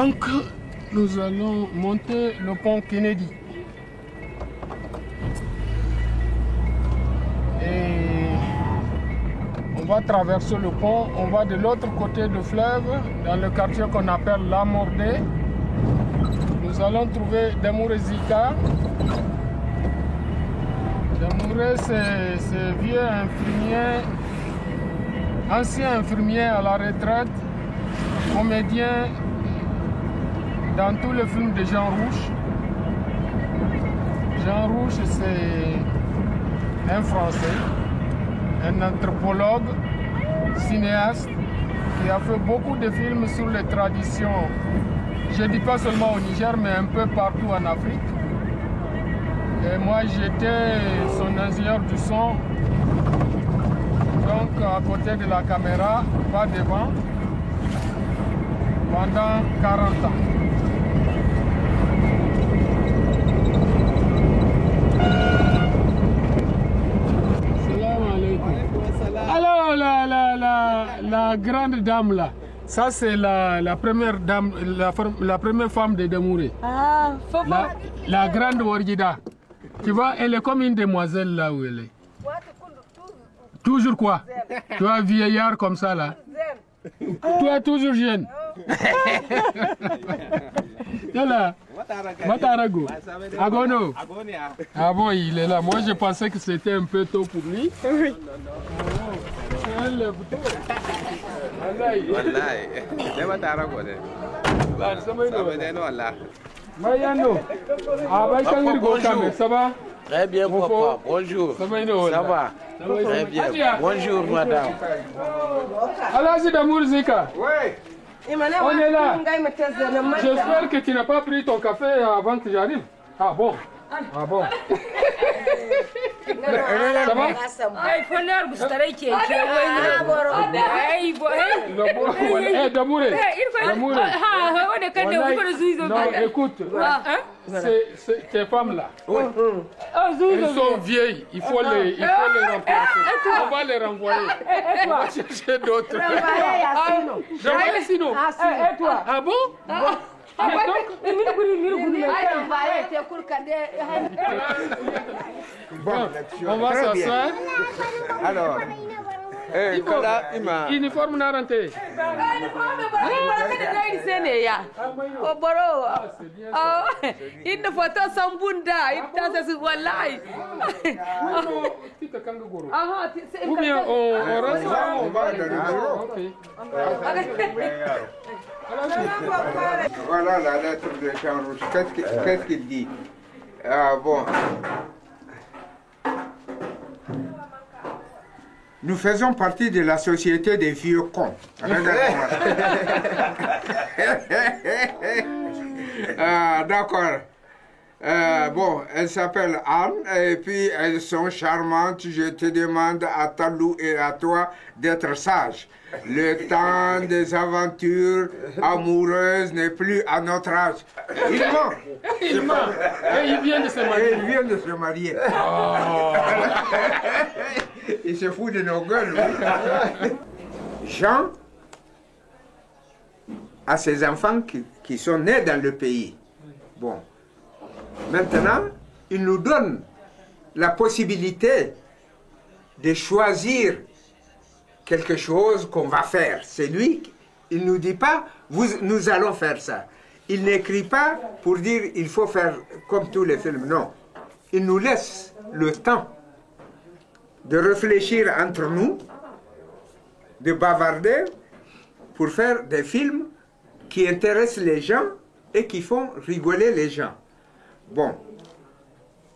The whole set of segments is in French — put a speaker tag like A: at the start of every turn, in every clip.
A: Donc, nous allons monter le pont Kennedy. Et on va traverser le pont, on va de l'autre côté du fleuve, dans le quartier qu'on appelle La Mordée. Nous allons trouver Demouré Zika. Demouré, c'est vieux infirmier, ancien infirmier à la retraite, comédien dans tous les films de Jean Rouch. Jean Rouch, c'est un Français, un anthropologue, cinéaste, qui a fait beaucoup de films sur les traditions, je ne dis pas seulement au Niger, mais un peu partout en Afrique. Et moi, j'étais son ingénieur du son, donc à côté de la caméra, pas devant, pendant 40 ans. Alors, la grande dame là, ça c'est la première dame, la première femme de Demouré.
B: Ah,
A: la grande Wargida. Tu vois, elle est comme une demoiselle là où elle est. Toujours quoi? Tu vois, vieillard comme ça là. Toi, toujours jeune. Là, Matarago. Agono. Ah bon, il est là. Moi, je pensais que c'était un peu tôt pour lui. Oui. Mayano. Ça va?
C: Très bien, papa. Bonjour. Ça va? Très bien. Bonjour, madame.
A: Alazi Damour Zika.
B: Oui.
A: On est là. J'espère que tu n'as pas pris ton café avant que j'arrive. Ah bon? Ah bon? Ça va? Damouré. Non, écoute, ces femmes-là, elles sont vieilles, il faut les remplacer. On va les renvoyer. On va chercher d'autres. Renvoyer sinon. Ah bon? Bon, on va s'asseoir.
C: Alors,
A: uniforme n'a rentré. Ou bien on reste là, on va dans le
D: Voilà la lettre de Jean Rouch. Qu'est-ce qu'il dit? Ah bon. Nous faisons partie de la société des vieux cons. Ah, d'accord. Bon, elle s'appelle Anne et puis elles sont charmantes. Je te demande à Talou et à toi d'être sages. Le temps des aventures amoureuses n'est plus à notre âge. Il ment.
A: Il ment. Et il vient de se marier.
D: Et il vient de se marier.
A: Oh.
D: Il se fout de nos gueules. Oui. Jean a ses enfants qui sont nés dans le pays. Bon. Maintenant, il nous donne la possibilité de choisir quelque chose qu'on va faire. C'est lui, il ne nous dit pas, nous allons faire ça. Il n'écrit pas pour dire, il faut faire comme tous les films. Non. Il nous laisse le temps de réfléchir entre nous, de bavarder, pour faire des films qui intéressent les gens et qui font rigoler les gens. Bon,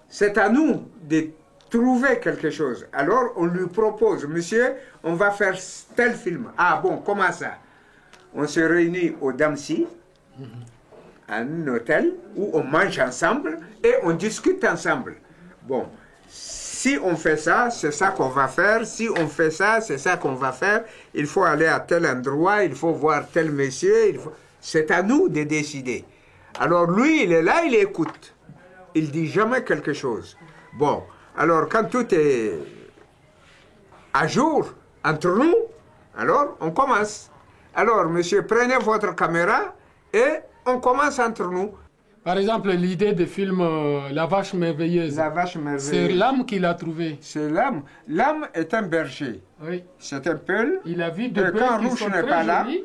D: c'est à nous de trouver quelque chose. Alors on lui propose, monsieur, on va faire tel film. Ah bon, comment ça? On se réunit au Damsi, à un hôtel, où on mange ensemble et on discute ensemble. Bon, si on fait ça, c'est ça qu'on va faire. Si on fait ça, c'est ça qu'on va faire. Il faut aller à tel endroit, il faut voir tel monsieur. C'est à nous de décider. Alors lui, il est là, il écoute. Il dit jamais quelque chose. Bon, alors quand tout est à jour entre nous, alors on commence. Alors, monsieur, prenez votre caméra Et on commence entre nous.
A: Par exemple, l'idée du film La Vache Merveilleuse.
D: La Vache Merveilleuse.
A: C'est l'âme qui l'a trouvé.
D: C'est l'âme. L'âme est un berger.
A: Oui.
D: C'est un peul.
A: Il a vu deux
D: Et
A: peuls
D: quand
A: qui
D: Rouge
A: sont
D: n'est
A: très
D: pas là,
A: jolis.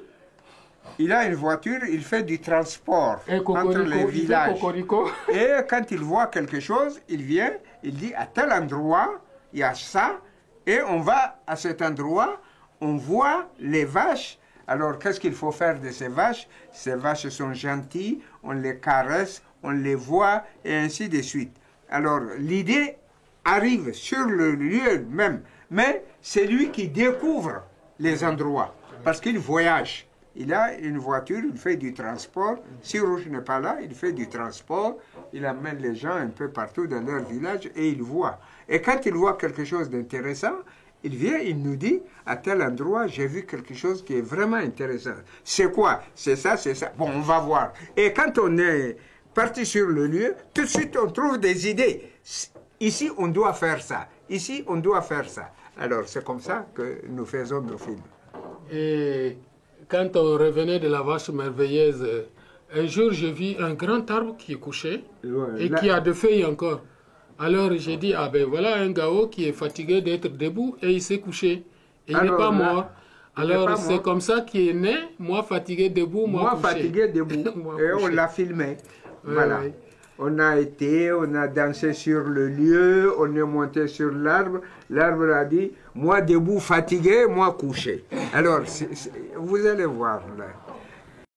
D: il a une voiture, il fait du transport
A: Et
D: entre les villages.
A: Cocorico.
D: Et quand il voit quelque chose, il vient, il dit à tel endroit, il y a ça, et on va à cet endroit, on voit les vaches. Alors, qu'est-ce qu'il faut faire de ces vaches? Ces vaches sont gentilles, on les caresse, on les voit, et ainsi de suite. Alors, l'idée arrive sur le lieu même, mais c'est lui qui découvre les endroits, parce qu'il voyage. Il a une voiture, il fait du transport. Si Rouge n'est pas là, il fait du transport. Il amène les gens un peu partout dans leur village et il voit. Et quand il voit quelque chose d'intéressant, il vient, il nous dit, à tel endroit, j'ai vu quelque chose qui est vraiment intéressant. C'est quoi? C'est ça, c'est ça. Bon, on va voir. Et quand on est parti sur le lieu, tout de suite, on trouve des idées. Ici, on doit faire ça. Ici, on doit faire ça. Alors, c'est comme ça que nous faisons nos films.
A: Et quand on revenait de La Vache Merveilleuse, un jour, j'ai vu un grand arbre qui est couché et qui a des feuilles encore. Alors j'ai dit, ah ben voilà un gao qui est fatigué d'être debout et il s'est couché. Et il n'est pas mort. Alors c'est comme ça qu'il est né, moi fatigué debout, moi couché.
D: Fatigué debout. Et on l'a filmé. Voilà. Oui. On a été, on a dansé sur le lieu, on est monté sur l'arbre. L'arbre a dit, moi debout, fatigué, moi couché. Alors, vous allez voir là.